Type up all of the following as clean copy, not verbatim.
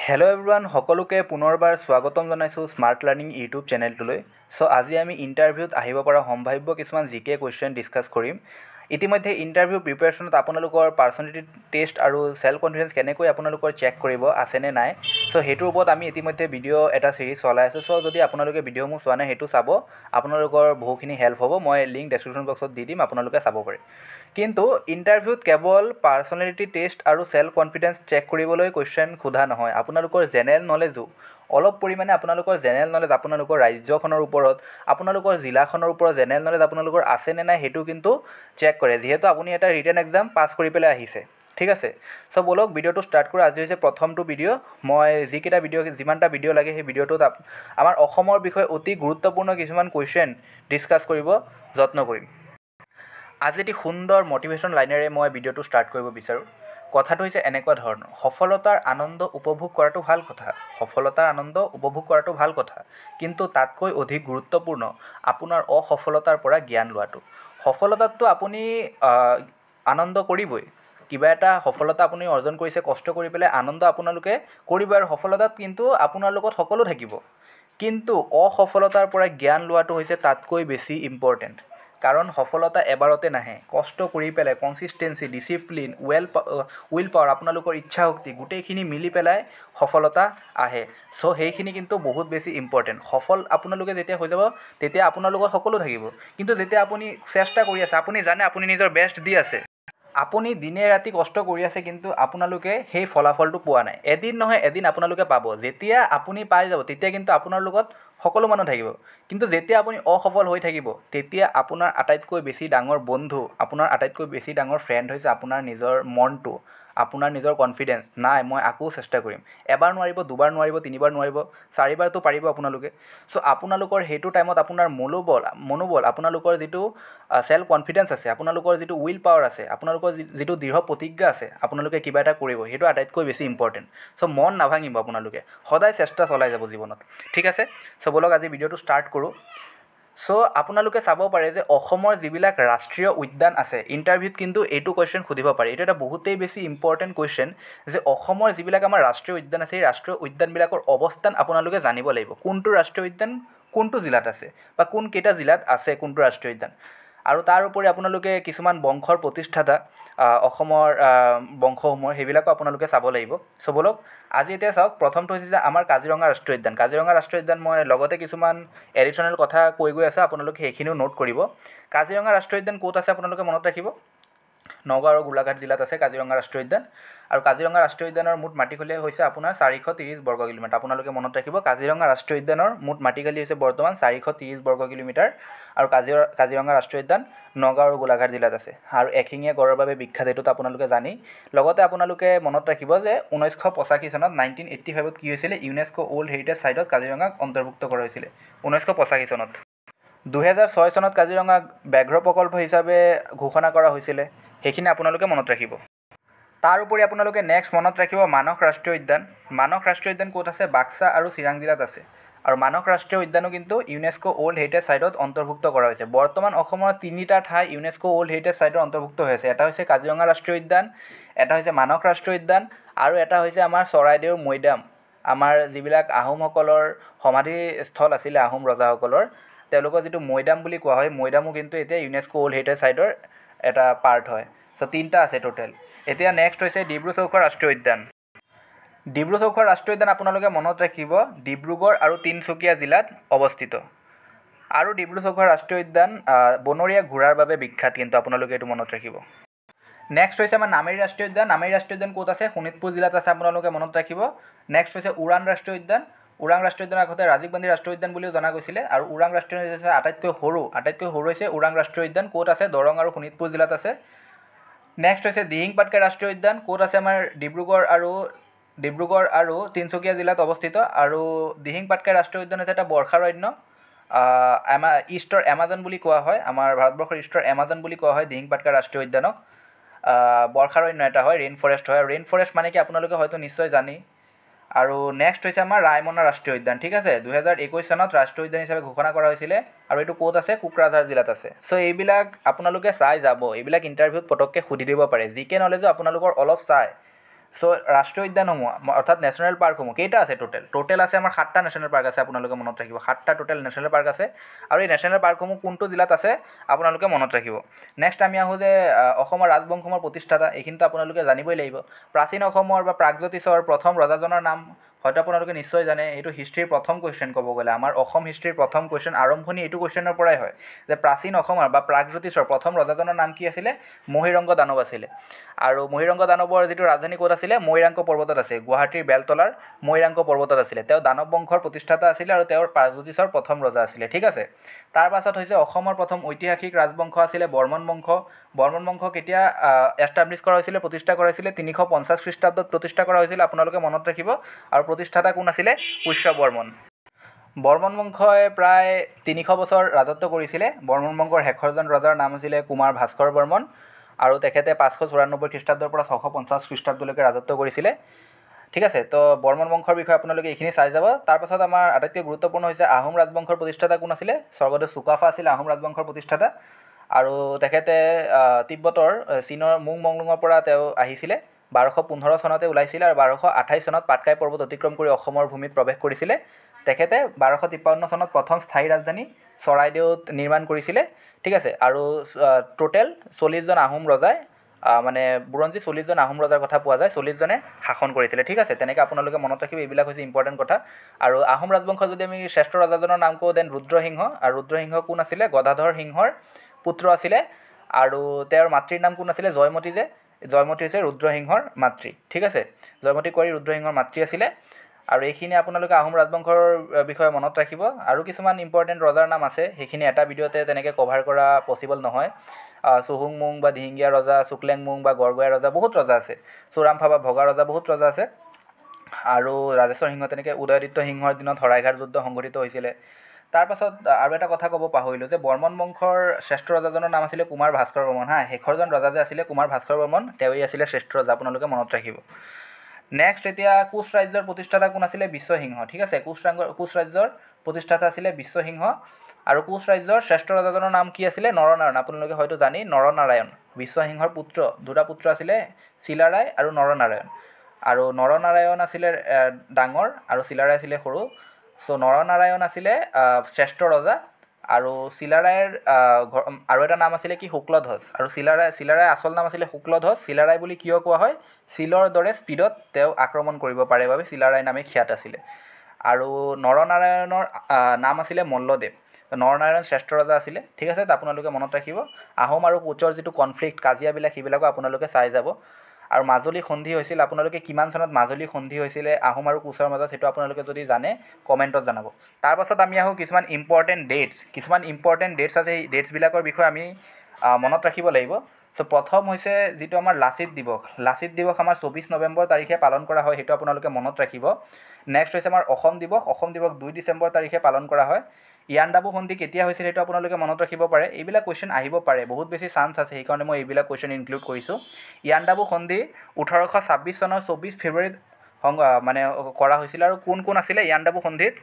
Hello' everyone, সকলোকে পুনৰবাৰ স্বাগতম জনাইছোঁ স্মাৰ্ট লাৰ্ণিং ইউটিউব চেনেলটোলৈ। আজি আমি ইণ্টাৰভিউত আহিব পৰা সম্ভাৱ্য কিছুমান জিকে কুৱেশ্যন ডিছকাছ কৰিম। ইতিমধ্যে ইণ্টাৰভিউ প্ৰিপেৰেশ্যনত আপোনালোকৰ পাৰ্চনেলিটি টেষ্ট আৰু ছেল্ফ কনফিডেঞ্চ কেনেকৈ আপোনালোকৰ চেক কৰিব আছেনে নাই, সেইটোৰ ওপৰত আমি ইতিমধ্যে ভিডিঅ' এটা চিৰিজ চলাই আছোঁ। যদি আপোনালোকে ভিডিঅ'সমূহ চোৱা নাই সেইটো চাব, আপোনালোকৰ বহুখিনি হেল্প হ'ব। মই লিংক ডেছক্ৰিপশ্যন বক্সত দি দিম, আপোনালোকে চাব পাৰে। কিন্তু ইণ্টাৰভিউত কেৱল পাৰ্চনেলিটি টেষ্ট আৰু ছেল্ফ কনফিডেঞ্চ চেক কৰিবলৈ কুৱেশ্যন সোধা নহয়, আপোনালোকৰ জেনেৰেল নলেজো অলপ পৰিমাণে আপোনালোকৰ জেনেৰেল নলেজ আপোনালোকৰ ৰাজ্যখনৰ ওপৰত, আপোনালোকৰ জিলাখনৰ ওপৰত জেনেৰেল নলেজ আপোনালোকৰ আছেনে নাই সেইটো কিন্তু চেক কৰে, যিহেতু আপুনি এটা ৰিটেন এক্সাম পাছ কৰি পেলাই আহিছে। ঠিক আছে, ব'লক ভিডিঅ'টো ষ্টাৰ্ট কৰোঁ। আজি হৈছে প্ৰথমটো ভিডিঅ'। মই যিমানটা ভিডিঅ' লাগে সেই ভিডিঅ'টোত আমাৰ অসমৰ বিষয়ে অতি গুৰুত্বপূৰ্ণ কিছুমান কুৱেশ্যন ডিছকাছ কৰিব যত্ন কৰিম। আজি এটি সুন্দৰ মটিভেশ্যন লাইনেৰে মই ভিডিঅ'টো ষ্টাৰ্ট কৰিব বিচাৰোঁ। কথাটো হৈছে এনেকুৱা ধৰণৰ: সফলতাৰ আনন্দ উপভোগ কৰাটো ভাল কথা, সফলতাৰ আনন্দ উপভোগ কৰাটো ভাল কথা, কিন্তু তাতকৈ অধিক গুৰুত্বপূৰ্ণ আপোনাৰ অসফলতাৰ পৰা জ্ঞান লোৱাটো। সফলতাততো আপুনি আনন্দ কৰিবই, কিবা এটা সফলতা আপুনি অৰ্জন কৰিছে, কষ্ট কৰি পেলাই আনন্দ আপোনালোকে কৰিব, আৰু সফলতাত কিন্তু আপোনাৰ লগত সকলো থাকিব। কিন্তু অসফলতাৰ পৰা জ্ঞান লোৱাটো হৈছে তাতকৈ বেছি ইম্পৰ্টেণ্ট, কাৰণ সফলতা এবাৰতে নাহে। কষ্ট কৰি পেলাই কনচিষ্টেঞ্চি, ডিচিপ্লিন, উইল পাৱাৰ, আপোনালোকৰ ইচ্ছা শক্তি গোটেইখিনি মিলি পেলাই সফলতা আহে। সেইখিনি কিন্তু বহুত বেছি ইম্পৰ্টেণ্ট। সফল আপোনালোকে যেতিয়া হৈ যাব তেতিয়া আপোনাৰ লগত সকলো থাকিব, কিন্তু যেতিয়া আপুনি চেষ্টা কৰি আছে, আপুনি জানে আপুনি নিজৰ বেষ্ট দি আছে, আপুনি দিনে ৰাতি কষ্ট কৰি আছে, কিন্তু আপোনালোকে সেই ফলাফলটো পোৱা নাই। এদিন নহয় এদিন আপোনালোকে পাব। যেতিয়া আপুনি পাই যাব তেতিয়া কিন্তু আপোনাৰ লগত সকলো মানুহ থাকিব, কিন্তু যেতিয়া আপুনি অসফল হৈ থাকিব তেতিয়া আপোনাৰ আটাইতকৈ বেছি ডাঙৰ বন্ধু, আপোনাৰ আটাইতকৈ বেছি ডাঙৰ ফ্ৰেণ্ড হৈছে আপোনাৰ নিজৰ মনটো, আপোনাৰ নিজৰ কনফিডেঞ্চ। নাই, মই আকৌ চেষ্টা কৰিম। এবাৰ নোৱাৰিব, দুবাৰ নোৱাৰিব, তিনিবাৰ নোৱাৰিব, চাৰিবাৰটো পাৰিব আপোনালোকে। আপোনালোকৰ সেইটো টাইমত আপোনাৰ মনোবল, আপোনালোকৰ যিটো ছেল্ফ কনফিডেঞ্চ আছে, আপোনালোকৰ যিটো উইল পাৱাৰ আছে, আপোনালোকৰ যিটো দৃঢ় প্ৰতিজ্ঞা আছে, আপোনালোকে কিবা এটা কৰিব, সেইটো আটাইতকৈ বেছি ইম্পৰ্টেণ্ট। মন নাভাঙিব, আপোনালোকে সদায় চেষ্টা চলাই যাব জীৱনত। ঠিক আছে, ব'লক আজি ভিডিঅ'টো ষ্টাৰ্ট কৰোঁ। আপোনালোকে চাব পাৰে যে অসমৰ যিবিলাক ৰাষ্ট্ৰীয় উদ্যান আছে, ইণ্টাৰভিউত কিন্তু এইটো কুৱেশ্যন সুধিব পাৰে। এইটো এটা বহুতেই বেছি ইম্পৰ্টেণ্ট কুৱেশ্যন যে অসমৰ যিবিলাক আমাৰ ৰাষ্ট্ৰীয় উদ্যান আছে, এই ৰাষ্ট্ৰীয় উদ্যানবিলাকৰ অৱস্থান আপোনালোকে জানিব লাগিব। কোনটো ৰাষ্ট্ৰীয় উদ্যান কোনটো জিলাত আছে, বা কোনকেইটা জিলাত আছে কোনটো ৰাষ্ট্ৰীয় উদ্যান। আৰু তাৰ উপৰি আপোনালোকে কিছুমান বংশৰ প্ৰতিষ্ঠাতা অসমৰ বংশসমূহৰ, সেইবিলাকো আপোনালোকে চাব লাগিব। ব'লক আজি এতিয়া চাওক, প্ৰথমটো হৈছে যে আমাৰ কাজিৰঙা ৰাষ্ট্ৰীয় উদ্যান। কাজিৰঙা ৰাষ্ট্ৰীয় উদ্যান মই লগতে কিছুমান এডিশ্যনেল কথা কৈ গৈ আছোঁ, আপোনালোকে সেইখিনিও নোট কৰিব। কাজিৰঙা ৰাষ্ট্ৰীয় উদ্যান ক'ত আছে আপোনালোকে মনত ৰাখিব, নগাঁও আৰু গোলাঘাট জিলাত আছে কাজিৰঙা ৰাষ্ট্ৰীয় উদ্যান। আৰু কাজিৰঙা ৰাষ্ট্ৰীয় উদ্যানৰ মুঠ মাটিকালি হৈছে আপোনাৰ 430 বৰ্গ কিলোমিটাৰ। আপোনালোকে মনত ৰাখিব, কাজিৰঙা ৰাষ্ট্ৰীয় উদ্যানৰ মুঠ মাটিকালি হৈছে বৰ্তমান 430 বৰ্গ কিলোমিটাৰ। আৰু কাজিৰঙা ৰাষ্ট্ৰীয় উদ্যান নগাঁও আৰু গোলাঘাট জিলাত আছে। আৰু এশিঙীয়া গঁড়ৰ বাবে বিখ্যাত, এইটোতো আপোনালোকে জানেই। লগতে আপোনালোকে মনত ৰাখিব যে 1985 চনত 1985ত কি হৈছিলে, ইউনেস্কো ৱৰ্ল্ড হেৰিটেজ চাইটত কাজিৰঙাক অন্তৰ্ভুক্ত কৰা হৈছিলে 1985 চনত। 2006 চনত কাজিৰঙাক ব্যাঘ্ৰ প্ৰকল্প হিচাপে ঘোষণা কৰা হৈছিলে, সেইখিনি আপোনালোকে মনত ৰাখিব। তাৰ উপৰি আপোনালোকে নেক্সট মনত ৰাখিব মানস ৰাষ্ট্ৰীয় উদ্যান। মানস ৰাষ্ট্ৰীয় উদ্যান ক'ত আছে, বাক্সা আৰু চিৰাং জিলাত আছে। আৰু মানস ৰাষ্ট্ৰীয় উদ্যানো কিন্তু ইউনেস্কো ৱৰ্ল্ড হেৰিটেজ চাইটত অন্তৰ্ভুক্ত কৰা হৈছে। বৰ্তমান অসমৰ তিনিটা ঠাই ইউনেস্কো ৱৰ্ল্ড হেৰিটেজ চাইটত অন্তৰ্ভুক্ত হৈ আছে। এটা হৈছে কাজিৰঙা ৰাষ্ট্ৰীয় উদ্যান, এটা হৈছে মানস ৰাষ্ট্ৰীয় উদ্যান, আৰু এটা হৈছে আমাৰ চৰাইদেউ মৈদাম। আমাৰ যিবিলাক আহোমসকলৰ সমাধিস্থল আছিলে, আহোম ৰজাসকলৰ, তেওঁলোকৰ যিটো মৈদাম বুলি কোৱা হয়, মৈদামো কিন্তু এতিয়া ইউনেস্কো ৱৰ্ল্ড হেৰিটেজ চাইটৰ এটা পাৰ্ট হয়। তিনিটা আছে টোটেল। এতিয়া নেক্সট হৈছে ডিব্ৰু-চৈখোৱা ৰাষ্ট্ৰীয় উদ্যান। ডিব্ৰু-চৈখোৱা ৰাষ্ট্ৰীয় উদ্যান আপোনালোকে মনত ৰাখিব ডিব্ৰুগড় আৰু তিনিচুকীয়া জিলাত অৱস্থিত। আৰু ডিব্ৰু-চৈখোৱা ৰাষ্ট্ৰীয় উদ্যান বনৰীয়া ঘোঁৰাৰ বাবে বিখ্যাত, কিন্তু আপোনালোকে এইটো মনত ৰাখিব। নেক্সট হৈছে আমাৰ নামেৰি ৰাষ্ট্ৰীয় উদ্যান। নামেৰি ৰাষ্ট্ৰীয় উদ্যান ক'ত আছে, শোণিতপুৰ জিলাত আছে, আপোনালোকে মনত ৰাখিব। নেক্সট হৈছে ওৰাং ৰাষ্ট্ৰীয় উদ্যান। ওৰাং ৰাষ্ট্ৰীয় উদ্যান আগতে ৰাজীৱ গান্ধী ৰাষ্ট্ৰীয় উদ্যান বুলিও জনা গৈছিলে। আৰু ওৰাং ৰাষ্ট্ৰীয় উদ্যান হৈছে আটাইতকৈ সৰু হৈছে ওৰাং ৰাষ্ট্ৰীয় উদ্যান। ক'ত আছে, দৰং আৰু শোণিতপুৰ জিলাত আছে। নেক্সট হৈছে দিহিং পাটকাই ৰাষ্ট্ৰীয় উদ্যান। ক'ত আছে, আমাৰ ডিব্ৰুগড় আৰু তিনিচুকীয়া জিলাত অৱস্থিত। আৰু দিহিং পাটকাই ৰাষ্ট্ৰীয় উদ্যান হৈছে এটা বৰ্ষাৰণ্য, ইষ্টৰ এমাজন বুলি কোৱা হয়, আমাৰ ভাৰতবৰ্ষৰ ইষ্টৰ এমাজন বুলি কোৱা হয় দিহিং পাটকাই ৰাষ্ট্ৰীয় উদ্যানক। বৰ্ষাৰণ্য এটা হয়, ৰেইন ফৰেষ্ট হয়। আৰু ৰেইন ফৰেষ্ট মানে কি আপোনালোকে হয়তো নিশ্চয় জানেই। আৰু নেক্সট হৈছে আমাৰ ৰায়মনা ৰাষ্ট্ৰীয় উদ্যান। ঠিক আছে, 2021 চনত ৰাষ্ট্ৰীয় উদ্যান হিচাপে ঘোষণা কৰা হৈছিলে। আৰু এইটো ক'ত আছে, কোকৰাঝাৰ জিলাত আছে। এইবিলাক আপোনালোকে চাই যাব, এইবিলাক ইণ্টাৰভিউত পটককৈ সুধি দিব পাৰে। জিকে নলেজো আপোনালোকৰ অলপ চাই চ' ৰাষ্ট্ৰীয় উদ্যানসমূহ অৰ্থাৎ নেশ্যনেল পাৰ্কসমূহ কেইটা আছে টোটেল আছে আমাৰ 7টা নেশ্যনেল পাৰ্ক আছে আপোনালোকে মনত ৰাখিব 7টা টোটেল নেশ্যনেল পাৰ্ক আছে আৰু এই নেশ্যনেল পাৰ্কসমূহ কোনটো জিলাত আছে আপোনালোকে মনত ৰাখিব নেক্সট আমি আহোঁ যে অসমৰ ৰাজবংশমৰ প্ৰতিষ্ঠাতা এইখিনিতো আপোনালোকে জানিবই লাগিব প্ৰাচীন অসমৰ বা প্ৰাগজ্যোতিষৰ প্ৰথম ৰজাজনৰ নাম হয়তো আপোনালোকে নিশ্চয় জানে এইটো হিষ্ট্ৰীৰ প্ৰথম কুৱেশ্যন ক'ব গ'লে আমাৰ অসম হিষ্ট্ৰীৰ প্ৰথম কুৱেশ্যন আৰম্ভণি এইটো কুৱেশ্যনৰ পৰাই হয় যে প্ৰাচীন অসমৰ বা প্ৰাগজ্যোতিষৰ প্ৰথম ৰজাজনৰ নাম কি আছিলে মহীৰংগ দানৱ আছিলে আৰু মহীৰংগ দানৱৰ যিটো ৰাজধানী ক'ত আছিলে মৈৰাংক পৰ্বতত আছে গুৱাহাটীৰ বেলতলাৰ মৈৰাংক পৰ্বতত আছিলে তেওঁ দানৱ বংশৰ প্ৰতিষ্ঠাতা আছিলে আৰু তেওঁৰ প্ৰাগজ্যোতিষৰ প্ৰথম ৰজা আছিলে ঠিক আছে তাৰ পাছত হৈছে অসমৰ প্ৰথম ঐতিহাসিক ৰাজবংশ আছিলে বৰ্মন বংশ কেতিয়া এষ্টাব্লিছ কৰা হৈছিলে প্ৰতিষ্ঠা কৰা হৈছিলে 350 খ্ৰীষ্টাব্দত প্ৰতিষ্ঠা কৰা হৈছিলে আপোনালোকে মনত ৰাখিব আৰু প্ৰতিষ্ঠাতা কোন আছিলে পুষ্য বৰ্মন বংশই প্ৰায় 300 বছৰ ৰাজত্ব কৰিছিলে বৰ্মন বংশৰ শেষৰজন ৰজাৰ নাম আছিলে কুমাৰ ভাস্কৰ বৰ্মন আৰু তেখেতে 594 খ্ৰীষ্টাব্দৰ পৰা 650 খ্ৰীষ্টাব্দলৈকে ৰাজত্ব কৰিছিলে ঠিক আছে তো বৰ্মন বংশৰ বিষয়ে আপোনালোকে এইখিনি চাই যাব তাৰপাছত আমাৰ আটাইতকৈ গুৰুত্বপূৰ্ণ হৈছে আহোম ৰাজবংশৰ প্ৰতিষ্ঠাতা কোন আছিলে স্বৰ্গদেউ চুকাফা আছিলে আহোম ৰাজবংশৰ প্ৰতিষ্ঠাতা আৰু তেখেতে তিব্বতৰ চীনৰ মুংমংলুঙৰ পৰা তেওঁ আহিছিলে 1215 চনতে ওলাইছিলে আৰু 1228 চনত পাটকাই পৰ্বত অতিক্ৰম কৰি অসমৰ ভূমিত প্ৰৱেশ কৰিছিলে তেখেতে 1253 চনত প্ৰথম স্থায়ী ৰাজধানী চৰাইদেউত নিৰ্মাণ কৰিছিলে ঠিক আছে আৰু টোটেল 40জন আহোম ৰজাই মানে বুৰঞ্জী 40জন আহোম ৰজাৰ কথা পোৱা যায় 40জনে শাসন কৰিছিলে ঠিক আছে তেনেকৈ আপোনালোকে মনত ৰাখিব এইবিলাক হৈছে ইম্পৰ্টেণ্ট কথা আৰু আহোম ৰাজবংশ যদি আমি শ্ৰেষ্ঠ ৰজাজনৰ নাম কওঁ দেন ৰুদ্ৰসিংহ আৰু ৰুদ্ৰসিংহ কোন আছিলে গদাধৰ সিংহৰ পুত্ৰ আছিলে আৰু তেওঁৰ মাতৃৰ নাম কোন আছিলে জয়মতী হৈছে ৰুদ্ৰসিংহৰ মাতৃ ঠিক আছে জয়মতী কোঁৱৰী ৰুদ্ৰসিংহৰ মাতৃ আছিলে আৰু এইখিনি আপোনালোকে আহোম ৰাজবংশৰ বিষয়ে মনত ৰাখিব আৰু কিছুমান ইম্পৰ্টেণ্ট ৰজাৰ নাম আছে সেইখিনি এটা ভিডিঅ'তে তেনেকৈ কভাৰ কৰা পচিবল নহয় চুহুংমুং বা দিহিঙীয়া ৰজা চুকলেংমুং বা গড়গড়ীয়া ৰজা বহুত ৰজা আছে চোৰামফা বা ভগা ৰজা বহুত ৰজা আছে আৰু ৰাজেশ্বৰ সিংহ তেনেকৈ উদয়াদিত্য সিংহৰ দিনত শৰাইঘাট যুদ্ধ সংঘটিত হৈছিলে তাৰপাছত আৰু এটা কথা ক'ব পাহৰিলোঁ যে বৰ্মন বংশৰ শ্ৰেষ্ঠ ৰজাজনৰ নাম আছিলে কুমাৰ ভাস্কৰ বৰ্মন শেষৰজন ৰজা যে আছিলে কুমাৰ ভাস্কৰ বৰ্মন তেওঁই আছিলে শ্ৰেষ্ঠ ৰজা আপোনালোকে মনত ৰাখিব নেক্সট এতিয়া কোচ ৰাজ্যৰ প্ৰতিষ্ঠাতা কোন আছিলে বিশ্বসিংহ ঠিক আছে কোচ ৰাজ্যৰ প্ৰতিষ্ঠাতা আছিলে বিশ্বসিংহ আৰু কোচ ৰাজ্যৰ শ্ৰেষ্ঠ ৰজাজনৰ নাম কি আছিলে নৰনাৰায়ণ আপোনালোকে হয়তো জানি নৰনাৰায়ণ বিশ্বসিংহৰ দুটা পুত্ৰ আছিলে চিলাৰায় আৰু নৰনাৰায়ণ আছিলে ডাঙৰ আৰু চিলাৰায় আছিলে সৰু চ' নৰনাৰায়ণ আছিলে শ্ৰেষ্ঠ ৰজা আৰু চিলাৰায়ৰ আৰু এটা নাম আছিলে কি শুক্লধ্বজ আৰু চিলাৰায় আচল নাম আছিলে শুক্লধ্বজ চিলাৰায় বুলি কিয় কোৱা হয় চিলৰ দৰে স্পীডত তেওঁ আক্ৰমণ কৰিব পাৰে বাবে চিলাৰায় নামে খ্যাত আছিলে আৰু নৰনাৰায়ণৰ নাম আছিলে মল্লদেৱ নৰনাৰায়ণ শ্ৰেষ্ঠ ৰজা আছিলে ঠিক আছে আপোনালোকে মনত ৰাখিব আহোম আৰু কোচৰ যিটো কনফ্লিক্ট কাজিয়াবিলাক সেইবিলাকো আপোনালোকে চাই যাব আৰু মাজুলী সন্ধি হৈছিল আপোনালোকে কিমান চনত মাজুলী সন্ধি হৈছিলে আহোম আৰু কোচৰ মাজত সেইটো আপোনালোকে যদি জানে কমেণ্টত জনাব তাৰপাছত আমি আহোঁ কিছুমান ইম্পৰ্টেণ্ট ডেটছ আছে সেই ডেটছবিলাকৰ বিষয়ে আমি মনত ৰাখিব লাগিব চ' প্ৰথম হৈছে যিটো আমাৰ লাচিত দিৱস আমাৰ 24 নৱেম্বৰ তাৰিখে পালন কৰা হয় সেইটো আপোনালোকে মনত ৰাখিব নেক্সট হৈছে আমাৰ অসম দিৱস 2 ডিচেম্বৰ তাৰিখে পালন কৰা হয় ইয়াণ্ডাবু সন্ধি কেতিয়া হৈছিল সেইটো আপোনালোকে মনত ৰাখিব পাৰে এইবিলাক কুৱেশ্যন আহিব পাৰে বহুত বেছি চান্স আছে সেইকাৰণে মই এইবিলাক কুৱেশ্যন ইনক্লুড কৰিছোঁ ইয়াণ্ডাবু সন্ধি 1826 চনৰ 24 ফেব্ৰুৱাৰীত মানে কৰা হৈছিল আৰু কোন আছিলে ইয়াণ্ডাবু সন্ধিত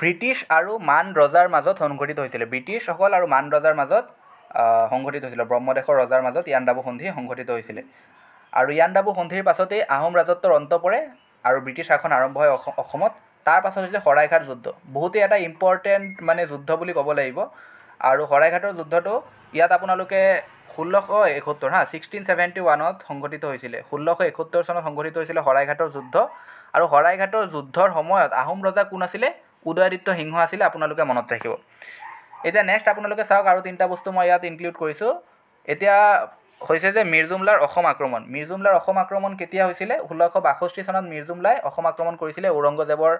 ব্ৰিটিছ আৰু মান ৰজাৰ মাজত সংঘটিত হৈছিলে ব্ৰিটিছসকল আৰু মান ৰজাৰ মাজত সংঘটিত হৈছিলে ব্ৰহ্মদেশৰ ৰজাৰ মাজত ইয়াণ্ডাবু সন্ধি সংঘটিত হৈছিলে আৰু ইয়াণ্ডাবু সন্ধিৰ পাছতেই আহোম ৰাজত্বৰ অন্ত পৰে আৰু ব্ৰিটিছ শাসন আৰম্ভ হয় অসমত তাৰ পাছত হৈছে শৰাইঘাট যুদ্ধ বহুতেই এটা ইম্পৰ্টেণ্ট মানে যুদ্ধ বুলি ক'ব লাগিব আৰু শৰাইঘাটৰ যুদ্ধটো ইয়াত আপোনালোকে 1671 সংঘটিত হৈছিলে 1671 চনত সংঘটিত হৈছিলে শৰাইঘাটৰ যুদ্ধ আৰু শৰাইঘাটৰ যুদ্ধৰ সময়ত আহোম ৰজা কোন আছিলে উদয়াদিত্য সিংহ আছিলে আপোনালোকে মনত ৰাখিব এতিয়া নেক্সট আপোনালোকে চাওক আৰু তিনিটা বস্তু মই ইয়াত ইনক্লুড কৰিছোঁ এতিয়া হৈছে যে মিৰ জুমলাৰ অসম আক্ৰমণ কেতিয়া হৈছিলে 1662 চনত মিৰ জুমলাই অসম আক্ৰমণ কৰিছিলে ঔৰংগজেবৰ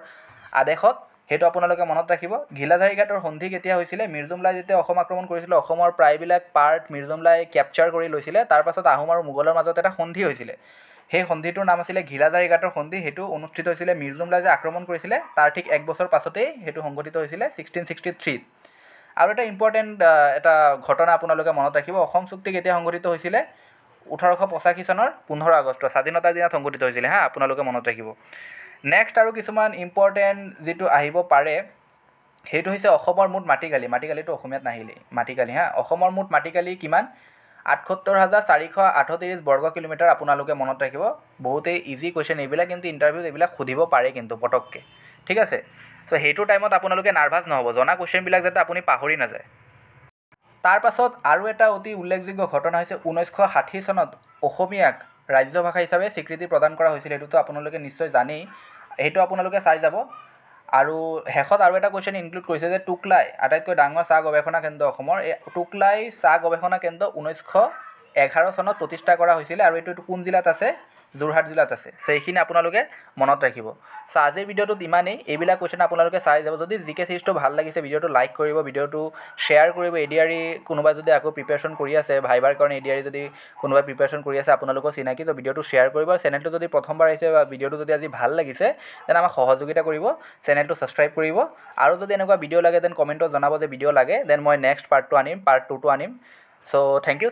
আদেশত সেইটো আপোনালোকে মনত ৰাখিব ঘিলাধাৰী ঘাটৰ সন্ধি কেতিয়া হৈছিলে মিৰ জুমলাই যেতিয়া অসম আক্ৰমণ কৰিছিলে অসমৰ প্ৰায়বিলাক পাৰ্ট মিৰ জুমলাই কেপচাৰ কৰি লৈছিলে তাৰপাছত আহোম আৰু মোগলৰ মাজত এটা সন্ধি হৈছিলে সেই সন্ধিটোৰ নাম আছিলে ঘিলাধাৰী ঘাটৰ সন্ধি সেইটো অনুষ্ঠিত হৈছিলে মিৰ জুমলাই যে আক্ৰমণ কৰিছিলে তাৰ ঠিক এক বছৰ পাছতেই সেইটো সংঘটিত হৈছিলে 1663 আৰু এটা ইম্পৰ্টেণ্ট এটা ঘটনা আপোনালোকে মনত ৰাখিব অসম চুক্তি কেতিয়া সংঘটিত হৈছিলে 1885 চনৰ 15 আগষ্ট স্বাধীনতাৰ দিনত সংঘটিত হৈছিলে আপোনালোকে মনত ৰাখিব নেক্সট আৰু কিছুমান ইম্পৰ্টেণ্ট যিটো আহিব পাৰে সেইটো হৈছে অসমৰ মুঠ মাটিকালিটো অসমীয়াত নাহিলে মাটিকালি অসমৰ মুঠ মাটিকালি কিমান ৭৮,৪38 বৰ্গ কিলোমিটাৰ আপোনালোকে মনত ৰাখিব। বহুতেই ইজি কুৱেশ্যন এইবিলাক, কিন্তু ইণ্টাৰভিউত এইবিলাক সুধিব পাৰে কিন্তু পটককৈ, ঠিক আছে। চ' সেইটো টাইমত আপোনালোকে নাৰ্ভাছ নহ'ব, জনা কুৱেশ্যনবিলাক যাতে আপুনি পাহৰি নাযায়। তাৰ পাছত আৰু এটা অতি উল্লেখযোগ্য ঘটনা হৈছে 1960 চনত অসমীয়াক ৰাজ্য ভাষা হিচাপে স্বীকৃতি প্ৰদান কৰা হৈছিল। সেইটোতো আপোনালোকে নিশ্চয় জানেই, সেইটো আপোনালোকে চাই যাব। আৰু শেষত আৰু এটা কুৱেশ্যন ইনক্লুড কৰিছে যে টুকলাই আটাইতকৈ ডাঙৰ চাহ গৱেষণা কেন্দ্ৰ অসমৰ। এই টুকলাই চাহ গৱেষণা কেন্দ্ৰ 1911 চনত প্ৰতিষ্ঠা কৰা হৈছিলে, আৰু এইটো কোন জিলাত আছে? যোৰহাট জিলাত আছে। চ' এইখিনি আপোনালোকে মনত ৰাখিব। চ' আজিৰ ভিডিঅ'টোত ইমানেই। এইবিলাক কুৱেশ্যন আপোনালোকে চাই যাব। যদি জিকে চিৰিজটো ভাল লাগিছে, ভিডিঅ'টো লাইক কৰিব, ভিডিঅ'টো শ্বেয়াৰ কৰিব। এডিআৰই কোনোবাই যদি আকৌ প্ৰিপেৰেশ্যন কৰি আছে, ভাইবাৰ কাৰণে এডিআৰই যদি কোনোবাই প্ৰিপেৰেশ্যন কৰি আছে আপোনালোকৰ চিনাকি, তো ভিডিঅ'টো শ্বেয়াৰ কৰিব। চেনেলটো যদি প্ৰথমবাৰ আহিছে বা ভিডিঅ'টো যদি আজি ভাল লাগিছে, তেনে আমাক সহযোগিতা কৰিব, চেনেলটো ছাবস্ক্ৰাইব কৰিব। আৰু যদি এনেকুৱা ভিডিঅ' লাগে দেন কমেণ্টত জনাব যে ভিডিঅ' লাগে, দেন মই নেক্সট পাৰ্ট 2টো আনিম। চ' থেংক ইউ।